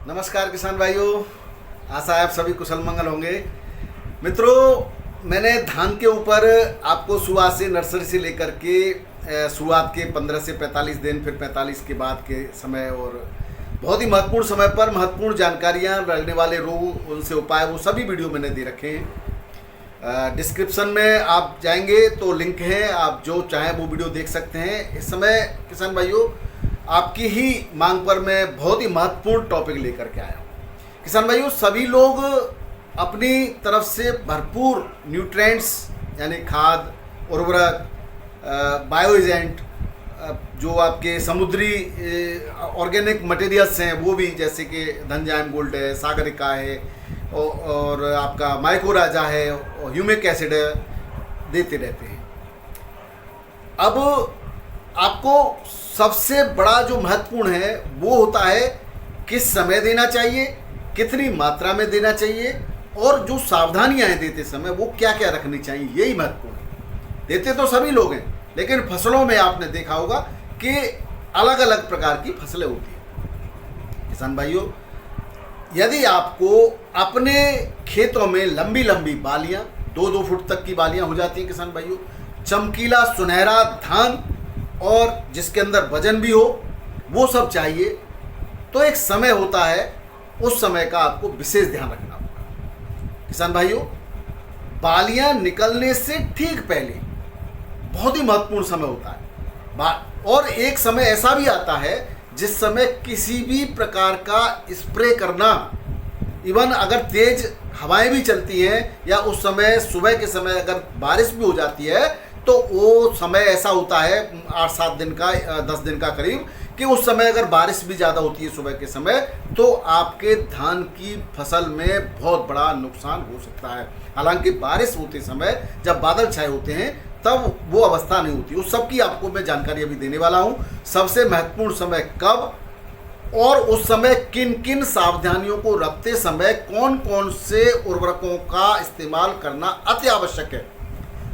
नमस्कार किसान भाइयों, आशा है आप सभी कुशल मंगल होंगे। मित्रों, मैंने धान के ऊपर आपको शुरुआत से नर्सरी से लेकर के शुरुआत के 15 से 45 दिन, फिर 45 के बाद के समय और बहुत ही महत्वपूर्ण समय पर महत्वपूर्ण जानकारियां, लगने वाले रोग, उनसे उपाय, वो सभी वीडियो मैंने दे रखे हैं। डिस्क्रिप्शन में आप जाएंगे तो लिंक है, आप जो चाहें वो वीडियो देख सकते हैं। इस समय किसान भाइयों, आपकी ही मांग पर मैं बहुत ही महत्वपूर्ण टॉपिक लेकर के आया हूँ। किसान भाइयों, सभी लोग अपनी तरफ से भरपूर न्यूट्रिएंट्स यानी खाद, उर्वरक, बायो एजेंट, जो आपके समुद्री ऑर्गेनिक मटेरियल्स हैं वो भी, जैसे कि धनजाइम गोल्ड है, सागरिका है और आपका माइकोराजा है और ह्यूमिक एसिड है, देते रहते हैं। अब आपको सबसे बड़ा जो महत्वपूर्ण है वो होता है किस समय देना चाहिए, कितनी मात्रा में देना चाहिए और जो सावधानियां हैं देते समय वो क्या क्या रखनी चाहिए, यही महत्वपूर्ण है। देते तो सभी लोग हैं, लेकिन फसलों में आपने देखा होगा कि अलग अलग प्रकार की फसलें होती हैं। किसान भाइयों, यदि आपको अपने खेतों में लंबी लंबी बालियां, 2-2 फुट तक की बालियां हो जाती हैं किसान भाइयों, चमकीला सुनहरा धान और जिसके अंदर वजन भी हो, वो सब चाहिए, तो एक समय होता है, उस समय का आपको विशेष ध्यान रखना होगा। किसान भाइयों, बालियां निकलने से ठीक पहले बहुत ही महत्वपूर्ण समय होता है और एक समय ऐसा भी आता है जिस समय किसी भी प्रकार का स्प्रे करना, इवन अगर तेज हवाएं भी चलती हैं या उस समय सुबह के समय अगर बारिश भी हो जाती है, तो वो समय ऐसा होता है 8-7 दिन का, 10 दिन का करीब, कि उस समय अगर बारिश भी ज़्यादा होती है सुबह के समय, तो आपके धान की फसल में बहुत बड़ा नुकसान हो सकता है। हालांकि बारिश होते समय जब बादल छाए होते हैं तब वो अवस्था नहीं होती। उस सब की आपको मैं जानकारी अभी देने वाला हूँ। सबसे महत्वपूर्ण समय कब और उस समय किन किन सावधानियों को रखते समय कौन कौन से उर्वरकों का इस्तेमाल करना अति आवश्यक है।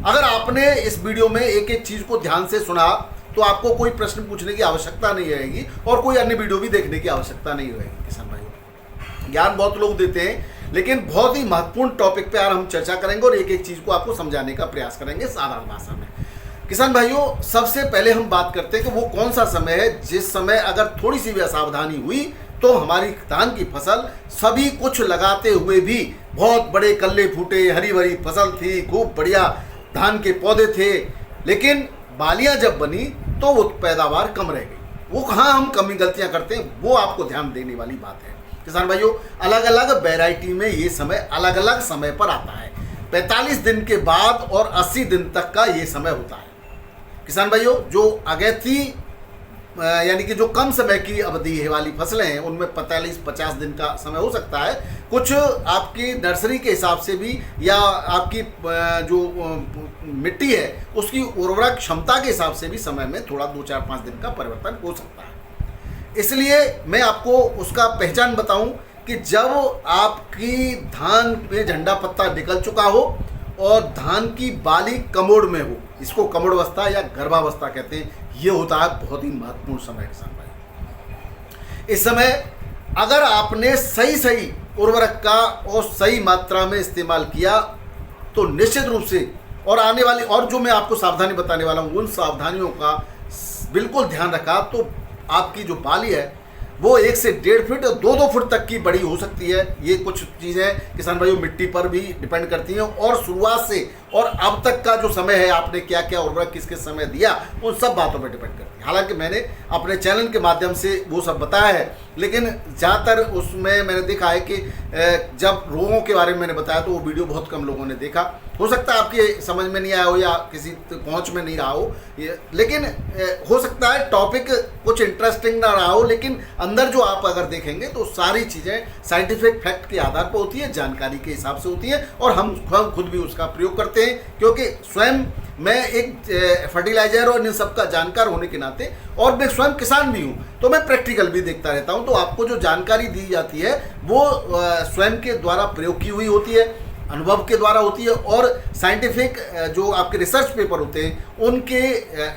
अगर आपने इस वीडियो में एक एक चीज़ को ध्यान से सुना तो आपको कोई प्रश्न पूछने की आवश्यकता नहीं रहेगी और कोई अन्य वीडियो भी देखने की आवश्यकता नहीं रहेगी। किसान भाइयों, ज्ञान बहुत लोग देते हैं, लेकिन बहुत ही महत्वपूर्ण टॉपिक पे आज हम चर्चा करेंगे और एक एक चीज़ को आपको समझाने का प्रयास करेंगे साधारण भाषा में। किसान भाइयों, सबसे पहले हम बात करते हैं कि वो कौन सा समय है जिस समय अगर थोड़ी सी भी असावधानी हुई तो हमारी धान की फसल, सभी कुछ लगाते हुए भी बहुत बड़े कल्ले फूटे, हरी भरी फसल थी, खूब बढ़िया धान के पौधे थे, लेकिन बालियां जब बनी तो वो पैदावार कम रह गई। वो कहाँ हम कमी गलतियां करते हैं, वो आपको ध्यान देने वाली बात है। किसान भाइयों, अलग अलग वैरायटी में ये समय अलग अलग समय पर आता है। 45 दिन के बाद और 80 दिन तक का ये समय होता है। किसान भाइयों, जो अगैती यानी कि जो कम समय की अवधि है वाली फसलें हैं, उनमें 45-50 दिन का समय हो सकता है। कुछ आपकी नर्सरी के हिसाब से भी या आपकी जो मिट्टी है उसकी उर्वरक क्षमता के हिसाब से भी समय में थोड़ा 2-4-5 दिन का परिवर्तन हो सकता है। इसलिए मैं आपको उसका पहचान बताऊं कि जब आपकी धान पे झंडा पत्ता निकल चुका हो और धान की बाली कमोड़ में हो, इसको कमोड़वस्था या गर्भावस्था कहते हैं, ये होता है बहुत ही महत्वपूर्ण समय किसान भाई। इस समय अगर आपने सही उर्वरक का और सही मात्रा में इस्तेमाल किया तो निश्चित रूप से, और आने वाली और जो मैं आपको सावधानी बताने वाला हूँ उन सावधानियों का बिल्कुल ध्यान रखा तो आपकी जो बाली है वो 1 से 1.5 फीट और 2-2 फुट तक की बड़ी हो सकती है। ये कुछ चीज़ें किसान भाइयों मिट्टी पर भी डिपेंड करती हैं और शुरुआत से और अब तक का जो समय है, आपने क्या क्या उर्वरक किस किस समय दिया, उन सब बातों पर डिपेंड करती है। हालांकि मैंने अपने चैनल के माध्यम से वो सब बताया है, लेकिन ज़्यादातर उसमें मैंने देखा है कि जब रोगों के बारे में मैंने बताया तो वो वीडियो बहुत कम लोगों ने देखा। हो सकता है आपके समझ में नहीं आया हो या किसी पहुंच में नहीं रहा हो, लेकिन हो सकता है टॉपिक कुछ इंटरेस्टिंग ना रहा हो, लेकिन अंदर जो आप अगर देखेंगे तो सारी चीज़ें साइंटिफिक फैक्ट के आधार पर होती है, जानकारी के हिसाब से होती है और हम खुद भी उसका प्रयोग करते हैं, क्योंकि स्वयं मैं एक फर्टिलाइजर और इन सब का जानकार होने के नाते और मैं स्वयं किसान भी हूँ, तो मैं प्रैक्टिकल भी देखता रहता हूँ। तो आपको जो जानकारी दी जाती है वो स्वयं के द्वारा प्रयोग की हुई होती है। अनुभव के द्वारा होती है और साइंटिफिक जो आपके रिसर्च पेपर होते हैं उनके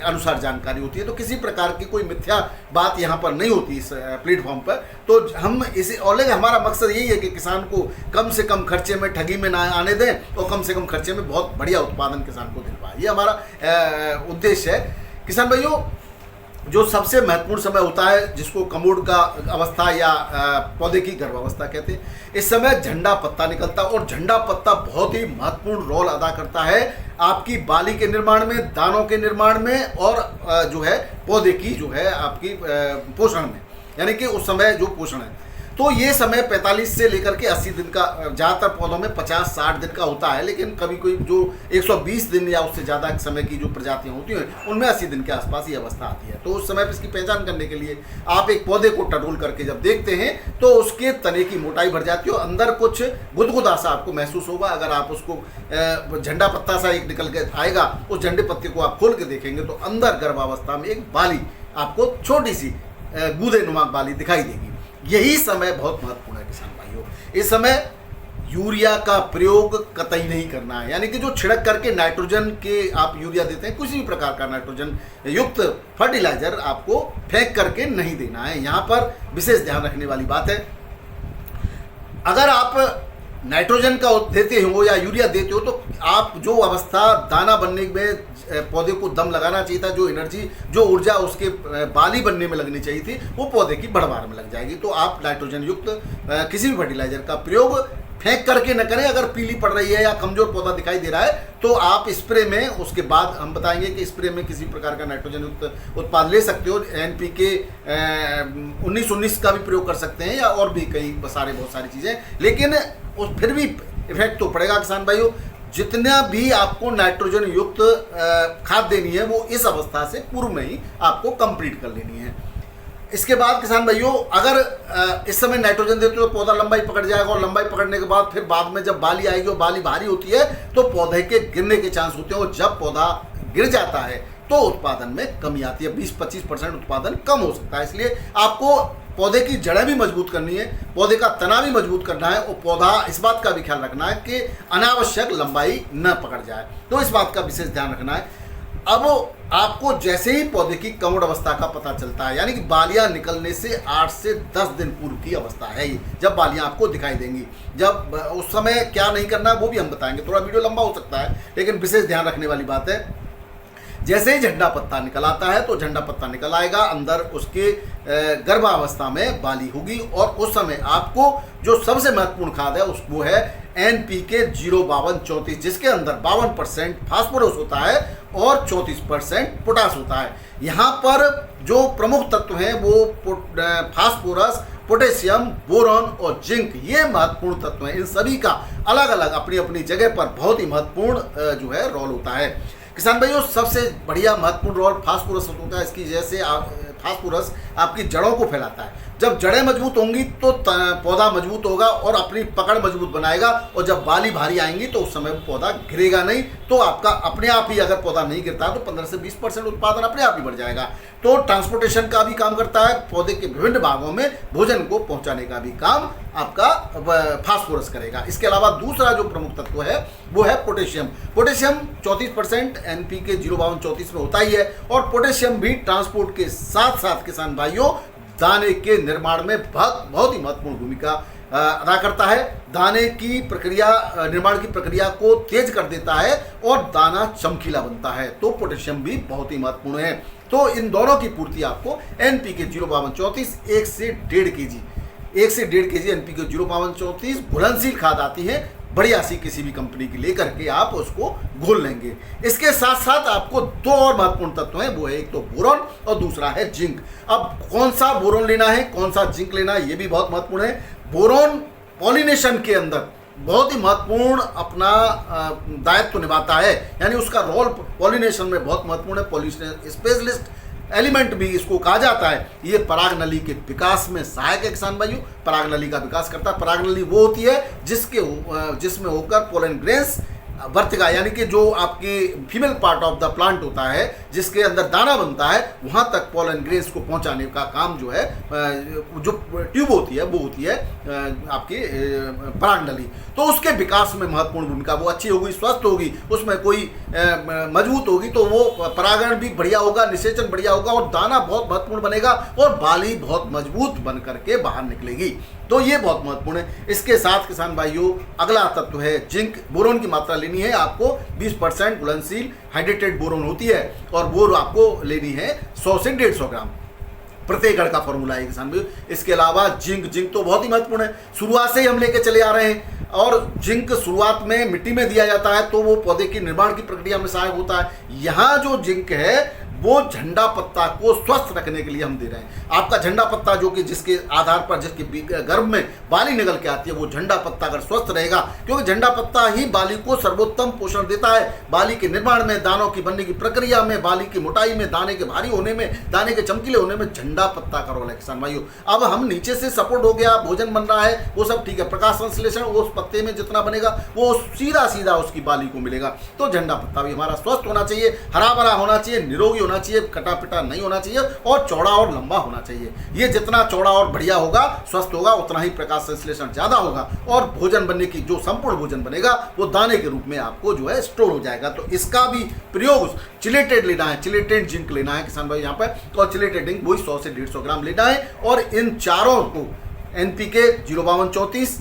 अनुसार जानकारी होती है। तो किसी प्रकार की कोई मिथ्या बात यहाँ पर नहीं होती इस प्लेटफॉर्म पर। तो हम इसे ऑलरेडी हमारा मकसद यही है कि किसान को कम से कम खर्चे में ठगी में ना आने दें और कम से कम खर्चे में बहुत बढ़िया उत्पादन किसान को दिलवाएं। ये हमारा उद्देश्य है। किसान भाइयों, जो सबसे महत्वपूर्ण समय होता है जिसको कमोड का अवस्था या पौधे की गर्भावस्था कहते हैं, इस समय झंडा पत्ता निकलता है और झंडा पत्ता बहुत ही महत्वपूर्ण रोल अदा करता है आपकी बाली के निर्माण में, दानों के निर्माण में और जो है पौधे की जो है आपकी पोषण में, यानी कि उस समय जो पोषण है। तो ये समय 45 से लेकर के 80 दिन का, ज़्यादातर पौधों में 50-60 दिन का होता है, लेकिन कभी कोई जो 120 दिन या उससे ज़्यादा समय की जो प्रजातियां होती हैं उनमें 80 दिन के आसपास ये अवस्था आती है। तो उस समय पर इसकी पहचान करने के लिए आप एक पौधे को टटोल करके जब देखते हैं तो उसके तने की मोटाई बढ़ जाती है और अंदर कुछ गुदगुदा सा आपको महसूस होगा। अगर आप उसको झंडा पत्ता सा एक निकल के आएगा, उस झंडे पत्ते को आप खोल के देखेंगे तो अंदर गर्भावस्था में एक बाली आपको छोटी सी गूदेनुमा बाली दिखाई देगी। यही समय बहुत महत्वपूर्ण है किसान भाइयों। इस समय यूरिया का प्रयोग कतई नहीं करना है, यानी कि जो छिड़क करके नाइट्रोजन के आप यूरिया देते हैं, किसी भी प्रकार का नाइट्रोजन युक्त फर्टिलाइजर आपको फेंक करके नहीं देना है। यहाँ पर विशेष ध्यान रखने वाली बात है, अगर आप नाइट्रोजन का देते हो या यूरिया देते हो तो आप जो अवस्था दाना बनने में पौधे को दम लगाना चाहिए था, जो एनर्जी जो ऊर्जा उसके बाली बनने में लगनी चाहिए थी, वो पौधे की बढ़वार में लग जाएगी। तो आप नाइट्रोजन युक्त किसी भी फर्टिलाइजर का प्रयोग फेंक करके न करें। अगर पीली पड़ रही है या कमजोर पौधा दिखाई दे रहा है तो आप स्प्रे में, उसके बाद हम बताएंगे कि स्प्रे में किसी प्रकार का नाइट्रोजन युक्त उत्पाद ले सकते हो। NPK 19-19 का भी प्रयोग कर सकते हैं या और भी कई बहुत सारी चीज़ें, लेकिन उस फिर भी इफेक्ट तो पड़ेगा किसान भाइयों। जितना भी आपको नाइट्रोजन युक्त खाद देनी है वो इस अवस्था से पूर्व में ही आपको कंप्लीट कर लेनी है। इसके बाद किसान भाइयों, अगर इस समय नाइट्रोजन देते हो तो पौधा लंबाई पकड़ जाएगा और लंबाई पकड़ने के बाद फिर बाद में जब बाली आएगी और बाली भारी होती है तो पौधे के गिरने के चांस होते हैं और जब पौधा गिर जाता है तो उत्पादन में कमी आती है, 20-25% उत्पादन कम हो सकता है। इसलिए आपको पौधे की जड़ें भी मजबूत करनी है, पौधे का तना भी मजबूत करना है और पौधा इस बात का भी ख्याल रखना है कि अनावश्यक लंबाई न पकड़ जाए। तो इस बात का विशेष ध्यान रखना है। अब आपको जैसे ही पौधे की कमोड अवस्था का पता चलता है, यानी कि बालियां निकलने से 8 से 10 दिन पूर्व की अवस्था है ये, जब बालियां आपको दिखाई देंगी, जब उस समय क्या नहीं करना वो भी हम बताएंगे। थोड़ा वीडियो लंबा हो सकता है लेकिन विशेष ध्यान रखने वाली बात है। जैसे ही झंडा पत्ता निकल आता है तो झंडा पत्ता निकल आएगा, अंदर उसके गर्भावस्था में बाली होगी और उस समय आपको जो सबसे महत्वपूर्ण खाद है वो है NPK 05234, जिसके अंदर 52% फास्फोरस होता है और 34% पोटास होता है। यहाँ पर जो प्रमुख तत्व हैं वो फास्फोरस, पोटेशियम, बोरॉन और जिंक, ये महत्वपूर्ण तत्व हैं। इन सभी का अलग अलग अपनी अपनी जगह पर बहुत ही महत्वपूर्ण जो है रोल होता है। किसान भाइयों, सबसे बढ़िया महत्वपूर्ण रोल फास्फोरस होता है। इसकी जैसे फास्फोरस आपकी जड़ों को फैलाता है। जब जड़ें मजबूत होंगी तो पौधा मजबूत होगा और अपनी पकड़ मजबूत बनाएगा और जब बाली भारी आएंगी तो उस समय पौधा गिरेगा नहीं। तो आपका अपने आप ही, अगर पौधा नहीं गिरता तो 15 से 20% उत्पादन अपने आप ही बढ़ जाएगा। तो ट्रांसपोर्टेशन का भी काम करता है, पौधे के विभिन्न भागों में भोजन को पहुंचाने का भी काम आपका फास्फोरस करेगा। इसके अलावा दूसरा जो प्रमुख तत्व है वो है पोटेशियम। पोटेशियम 34% NPK 05234 में होता ही है और पोटेशियम भी ट्रांसपोर्ट के साथ साथ किसान भाइयों दाने के निर्माण में बहुत ही महत्वपूर्ण भूमिका अदा करता है। दाने की प्रक्रिया, निर्माण की प्रक्रिया को तेज कर देता है और दाना चमकीला बनता है। तो पोटेशियम भी बहुत ही महत्वपूर्ण है। तो इन दोनों की पूर्ति आपको NPK 05234 1 से 1.5 kg NPK 05234 घुलनशील खाद आती है, बढ़िया सी किसी भी कंपनी की लेकर के आप उसको घोल लेंगे। इसके साथ साथ आपको दो और महत्वपूर्ण तत्व हैं, वो है एक तो बोरॉन और दूसरा है जिंक। अब कौन सा बोरॉन लेना है, कौन सा जिंक लेना है, ये भी बहुत महत्वपूर्ण है। बोरॉन पॉलिनेशन के अंदर बहुत ही महत्वपूर्ण अपना दायित्व निभाता है, यानी उसका रोल पॉलिनेशन में बहुत महत्वपूर्ण है। पॉलिनेशन स्पेशलिस्ट एलिमेंट भी इसको कहा जाता है। ये पराग नली के विकास में सहायक है किसान भाइयों, पराग नली का विकास करता है। पराग नली वो होती है जिसमें होकर पोलन ग्रेन्स वर्तिका, यानी कि जो आपके female part of the plant होता है, जिसके अंदर दाना बनता है वहाँ तक पॉलन ग्रेन्स को पहुँचाने का काम जो है, जो ट्यूब होती है वो होती है आपकी परागनली। तो उसके विकास में महत्वपूर्ण भूमिका, वो अच्छी होगी, स्वस्थ होगी, उसमें कोई मजबूत होगी तो वो परागण भी बढ़िया होगा, निषेचन बढ़िया होगा और दाना बहुत महत्वपूर्ण बनेगा और बाली बहुत मजबूत बन करके बाहर निकलेगी। तो ये बहुत महत्वपूर्ण है। इसके साथ किसान भाइयों अगला तत्व है जिंक। बोरोन की मात्रा लेनी है आपको 20% घुलनशील हाइड्रेटेड बोरोन होती है और वो आपको लेनी है 100 से 150 ग्राम प्रति एकड़ का फॉर्मूला है किसान भाइयों। इसके अलावा जिंक तो बहुत ही महत्वपूर्ण है, शुरुआत से ही हम लेके चले आ रहे हैं। और जिंक शुरुआत में मिट्टी में दिया जाता है तो वो पौधे की निर्माण की प्रक्रिया में सहायक होता है। यहाँ जो जिंक है वो झंडा पत्ता को स्वस्थ रखने के लिए हम दे रहे हैं। आपका झंडा पत्ता जो कि जिसके आधार पर जिसके गर्भ में बाली निकल के आती है, वो झंडा पत्ता अगर स्वस्थ रहेगा, क्योंकि झंडा पत्ता ही बाली को सर्वोत्तम पोषण देता है। बाली के निर्माण में, दानों की बनने की प्रक्रिया में, बाली की मोटाई में, दाने के भारी होने में, दाने के चमकीले होने में झंडा पत्ता का रोल है किसान भाइयों। अब हम नीचे से सपोर्ट हो गया, भोजन बन रहा है, वो सब ठीक है, प्रकाश संश्लेषण वो उस पत्ते में जितना बनेगा वो सीधा सीधा उसकी बाली को मिलेगा। तो झंडा पत्ता भी हमारा स्वस्थ होना चाहिए, हरा भरा होना चाहिए, निरोगी होना चाहिए, कटा पिटा नहीं होना चाहिए और चौड़ा और लंबा होना चाहिए। ये जितना चौड़ा और बढ़िया होगा, स्वस्थ होगा, उतना ही प्रकाश संश्लेषण ज्यादा होगा और भोजन बनने की जो संपूर्ण भोजन बनेगा वो दाने के रूप में आपको जो है स्टोर हो जाएगा। तो इसका भी प्रयोग चिलेटेड लेना है, चिलेटेड जिंक लेना है किसान भाई यहाँ पर, और चिलेटेड जिंक वही 100 से 150 ग्राम लेना है। और इन चारों को NPK 05234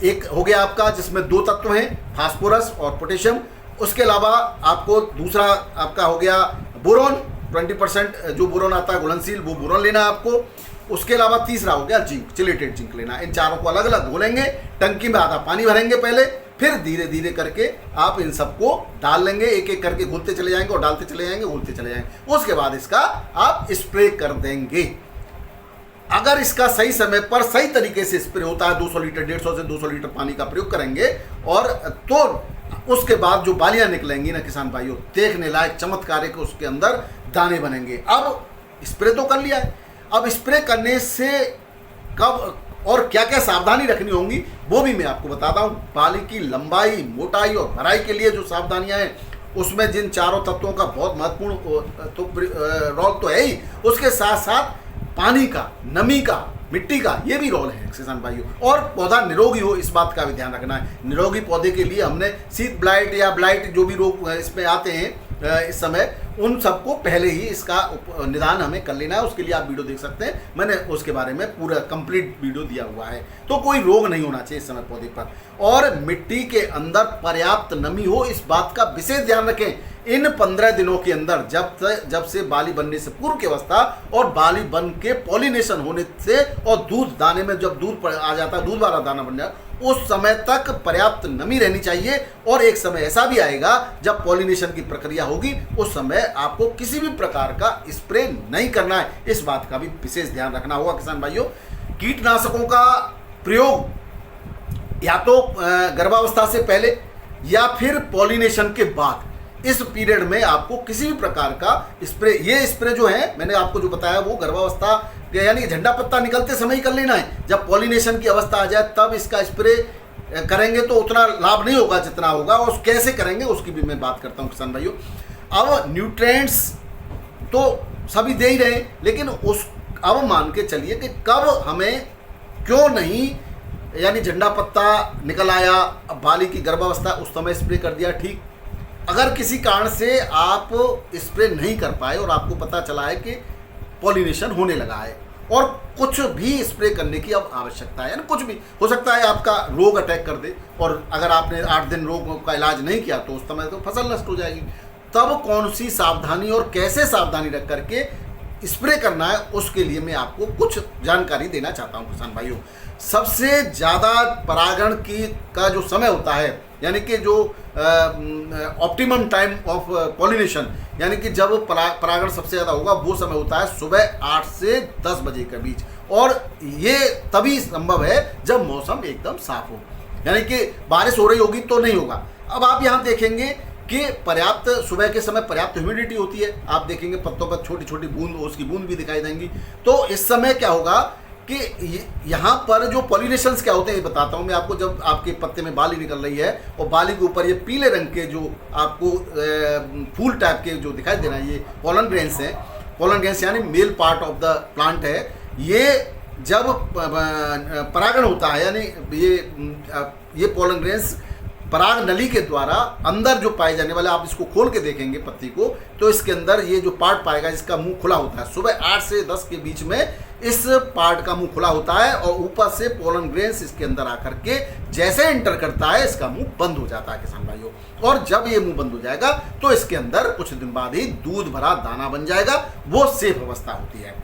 एक हो गया आपका, जिसमें 2 तत्व हैं, फास्फोरस और पोटेशियम। उसके अलावा आपको दूसरा आपका हो गया बोरोन, 20% जो बोरोन आता है घुलनशील, वो बोरोन लेना है आपको। उसके अलावा तीसरा हो गया जिंक, चिलेटेड जिंक लेना। इन चारों को अलग अलग घोलेंगे, टंकी में आधा पानी भरेंगे पहले, फिर धीरे धीरे करके आप इन सबको डाल लेंगे, एक एक करके घोलते चले जाएंगे और डालते चले जाएंगे, घोलते चले जाएंगे। उसके बाद इसका आप स्प्रे कर देंगे। अगर इसका सही समय पर सही तरीके से स्प्रे होता है, 200 लीटर 150 से 200 लीटर पानी का प्रयोग करेंगे, और तो उसके बाद जो बालियां निकलेंगी ना किसान भाइयों, देखने लायक चमत्कार है कि उसके अंदर दाने बनेंगे। अब स्प्रे तो कर लिया है, अब स्प्रे करने से कब और क्या क्या सावधानी रखनी होंगी वो भी मैं आपको बताता हूँ। बाली की लंबाई, मोटाई और भराई के लिए जो सावधानियां हैं, उसमें जिन चारों तत्वों का बहुत महत्वपूर्ण रोल तो है ही, उसके साथ साथ पानी का, नमी का, मिट्टी का ये भी रोल है किसान भाइयों। और पौधा निरोगी हो, इस बात का भी ध्यान रखना है। निरोगी पौधे के लिए हमने शीत ब्लाइट या ब्लाइट जो भी रोग इसमें आते हैं इस समय, उन सबको पहले ही इसका निदान हमें कर लेना है। उसके लिए आप वीडियो देख सकते हैं, मैंने उसके बारे में पूरा कंप्लीट वीडियो दिया हुआ है। तो कोई रोग नहीं होना चाहिए इस समय पौधे पर, और मिट्टी के अंदर पर्याप्त नमी हो, इस बात का विशेष ध्यान रखें। इन 15 दिनों के अंदर जब से बाली बनने से पूर्व की अवस्था और बाली बन के पॉलिनेशन होने से और दूध दाने में जब दूध आ जाता है, दूध वाला दाना बन जाता, उस समय तक पर्याप्त नमी रहनी चाहिए। और एक समय ऐसा भी आएगा जब पॉलिनेशन की प्रक्रिया होगी, उस समय आपको किसी भी प्रकार का स्प्रे नहीं करना है। इस बात का भी विशेष ध्यान रखना होगा किसान भाइयों। कीटनाशकों का प्रयोग या तो गर्भावस्था से पहले या फिर पॉलिनेशन के बाद, इस पीरियड में आपको किसी भी प्रकार का स्प्रे, ये स्प्रे जो है मैंने आपको जो बताया वो गर्भावस्था यानी झंडा पत्ता निकलते समय ही कर लेना है। जब पॉलिनेशन की अवस्था आ जाए तब इसका स्प्रे करेंगे तो उतना लाभ नहीं होगा जितना होगा, और कैसे करेंगे उसकी भी मैं बात करता हूँ किसान भाइयों। अब न्यूट्रिएंट्स तो सभी दे ही रहे, लेकिन उस अब मान के चलिए कि कब हमें क्यों नहीं, यानी झंडा पत्ता निकल आया, अब बाली की गर्भावस्था, उस समय स्प्रे कर दिया, ठीक। अगर किसी कारण से आप स्प्रे नहीं कर पाए और आपको पता चला है कि पॉलिनेशन होने लगा है और कुछ भी स्प्रे करने की अब आवश्यकता है, यानी कुछ भी हो सकता है आपका रोग अटैक कर दे, और अगर आपने 8 दिन रोग का इलाज नहीं किया तो उस समय तो फसल नष्ट हो जाएगी। तब कौन सी सावधानी और कैसे सावधानी रख करके स्प्रे करना है, उसके लिए मैं आपको कुछ जानकारी देना चाहता हूं किसान भाइयों। सबसे ज़्यादा परागण का जो समय होता है, यानी कि जो ऑप्टिमम टाइम ऑफ पॉलिनेशन, यानी कि जब परागण सबसे ज़्यादा होगा, वो समय होता है सुबह 8 से 10 बजे के बीच, और ये तभी संभव है जब मौसम एकदम साफ हो, यानी कि बारिश हो रही होगी तो नहीं होगा। अब आप यहाँ देखेंगे कि पर्याप्त सुबह के समय पर्याप्त ह्यूमिडिटी होती है, आप देखेंगे पत्तों पर छोटी छोटी बूंद, उसकी बूंद भी दिखाई देंगी। तो इस समय क्या होगा कि यहाँ पर जो पॉलिनेशंस क्या होते हैं ये बताता हूँ मैं आपको। जब आपके पत्ते में बाली निकल रही है और बाली के ऊपर ये पीले रंग के जो आपको फूल टाइप के जो दिखाई दे रहे हैं, ये पोलन ग्रेन्स हैं। पोलन ग्रेन्स यानी male part of the plant है। ये जब परागण होता है, यानी ये पोलन ग्रेन्स पराग नली के द्वारा अंदर जो पाए जाने वाले, आप इसको खोल के देखेंगे पत्ती को, तो इसके अंदर ये जो पार्ट पाएगा जिसका मुंह खुला होता है, सुबह 8 से 10 के बीच में इस पार्ट का मुंह खुला होता है और ऊपर से पोलन ग्रेन्स इसके अंदर आकर के जैसे एंटर करता है इसका मुंह बंद हो जाता है किसान भाइयों। और जब ये मुंह बंद हो जाएगा तो इसके अंदर कुछ दिन बाद ही दूध भरा दाना बन जाएगा, वो सेफ अवस्था होती है।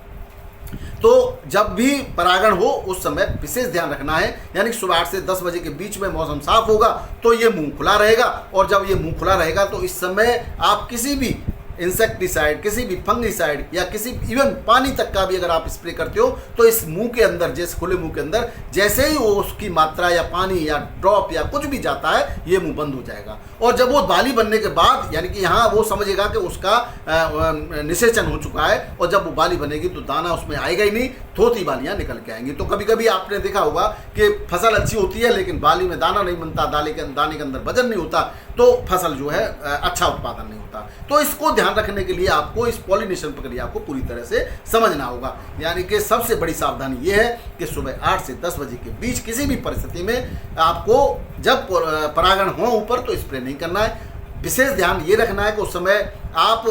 तो जब भी परागण हो उस समय विशेष ध्यान रखना है, यानी सुबह 8 से 10 बजे के बीच में मौसम साफ होगा तो ये मुंह खुला रहेगा। और जब ये मुंह खुला रहेगा तो इस समय आप किसी भी इंसेक्टिसाइड, किसी भी फंगिसाइड या किसी इवन पानी तक का भी अगर आप स्प्रे करते हो तो इस मुंह के अंदर, जैसे खुले मुंह के अंदर जैसे ही वो उसकी मात्रा या पानी या ड्रॉप या कुछ भी जाता है ये मुंह बंद हो जाएगा। और जब वो बाली बनने के बाद, यानी कि यहाँ वो समझेगा कि उसका निषेचन हो चुका है, और जब वो बाली बनेगी तो दाना उसमें आएगा ही नहीं, थोती बालियाँ निकल के आएंगी। तो कभी कभी आपने देखा होगा कि फसल अच्छी होती है लेकिन बाली में दाना नहीं बनता, दाने के अंदर वजन नहीं होता, तो फसल जो है अच्छा उत्पादन नहीं होता। तो इसको ध्यान रखने के लिए आपको इस पॉलिनेशन प्रक्रिया को पूरी तरह से समझना होगा। यानी कि सबसे बड़ी सावधानी ये है कि सुबह 8 से 10 बजे के बीच किसी भी परिस्थिति में आपको जब परागण हो ऊपर तो स्प्रे नहीं करना है। विशेष ध्यान ये रखना है कि उस समय आप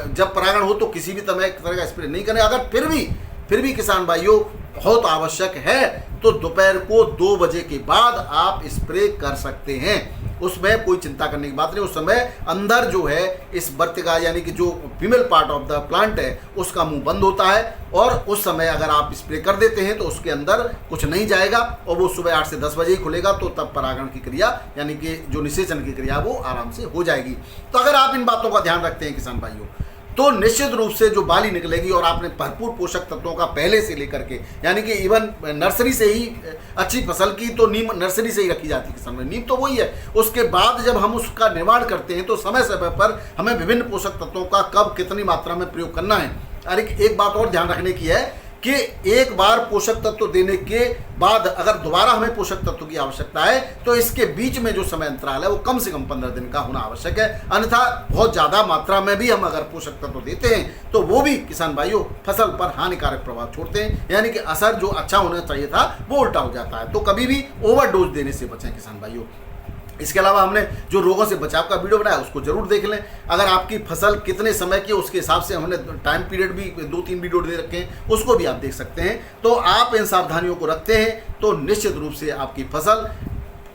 जब परागण हो तो किसी भी तरह का स्प्रे नहीं करें। अगर फिर भी किसान भाइयों बहुत आवश्यक है तो दोपहर को 2 बजे के बाद आप स्प्रे कर सकते हैं, उसमें कोई चिंता करने की बात नहीं। उस समय अंदर जो है इस वर्तिका यानी कि जो female part of the plant है उसका मुंह बंद होता है, और उस समय अगर आप स्प्रे कर देते हैं तो उसके अंदर कुछ नहीं जाएगा और वो सुबह 8 से 10 बजे ही खुलेगा। तो तब परागण की क्रिया यानी कि जो निषेचन की क्रिया वो आराम से हो जाएगी। तो अगर आप इन बातों का ध्यान रखते हैं किसान भाइयों तो निश्चित रूप से जो बाली निकलेगी, और आपने भरपूर पोषक तत्वों का पहले से लेकर के, यानी कि इवन नर्सरी से ही अच्छी फसल की तो नीम नर्सरी से ही रखी जाती है किसान में, नीम तो वही है। उसके बाद जब हम उसका निर्माण करते हैं तो समय समय पर हमें विभिन्न पोषक तत्वों का कब कितनी मात्रा में प्रयोग करना है। अरे एक बात और ध्यान रखने की है कि एक बार पोषक तत्व देने के बाद अगर दोबारा हमें पोषक तत्व की आवश्यकता है तो इसके बीच में जो समय अंतराल है वो कम से कम 15 दिन का होना आवश्यक है। अन्यथा बहुत ज़्यादा मात्रा में भी हम अगर पोषक तत्व देते हैं तो वो भी किसान भाइयों फसल पर हानिकारक प्रभाव छोड़ते हैं, यानी कि असर जो अच्छा होना चाहिए था वो उल्टा हो जाता है। तो कभी भी ओवरडोज देने से बचें किसान भाइयों। इसके अलावा हमने जो रोगों से बचाव का वीडियो बनाया उसको जरूर देख लें। अगर आपकी फसल कितने समय की उसके हिसाब से हमने टाइम पीरियड भी 2-3 वीडियो दे रखे हैं, उसको भी आप देख सकते हैं। तो आप इन सावधानियों को रखते हैं तो निश्चित रूप से आपकी फसल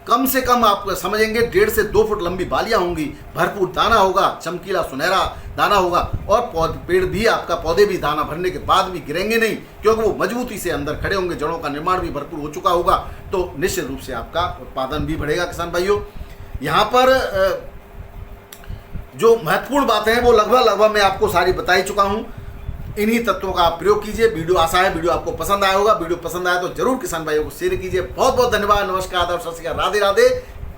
कम से कम आप समझेंगे 1.5 से 2 फुट लंबी बालियाँ होंगी, भरपूर दाना होगा, चमकीला सुनहरा दाना होगा, और पेड़ भी आपका पौधे भी दाना भरने के बाद भी गिरेंगे नहीं क्योंकि वो मजबूती से अंदर खड़े होंगे, जड़ों का निर्माण भी भरपूर हो चुका होगा। तो निश्चित रूप से आपका उत्पादन भी बढ़ेगा किसान भाइयों। यहाँ पर जो महत्वपूर्ण बातें हैं वो लगभग मैं आपको सारी बता ही चुका हूँ। इन्हीं तत्वों का आप प्रयोग कीजिए। वीडियो आशा है वीडियो आपको पसंद आया होगा। वीडियो पसंद आया तो जरूर किसान भाइयों को शेयर कीजिए। बहुत बहुत धन्यवाद। नमस्कार, आदाब, सत श्री अकाल, राधे राधे,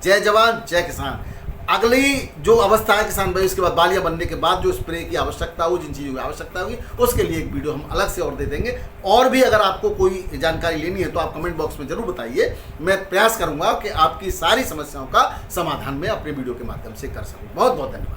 जय जवान जय किसान। अगली जो अवस्था है किसान भाई, उसके बाद बालियाँ बनने के बाद जो स्प्रे की आवश्यकता हो, जिन चीज़ों की आवश्यकता होगी उसके लिए एक वीडियो हम अलग से और दे देंगे। और भी अगर आपको कोई जानकारी लेनी है तो आप कमेंट बॉक्स में जरूर बताइए। मैं प्रयास करूंगा कि आपकी सारी समस्याओं का समाधान मैं अपने वीडियो के माध्यम से कर सकूं। बहुत बहुत धन्यवाद।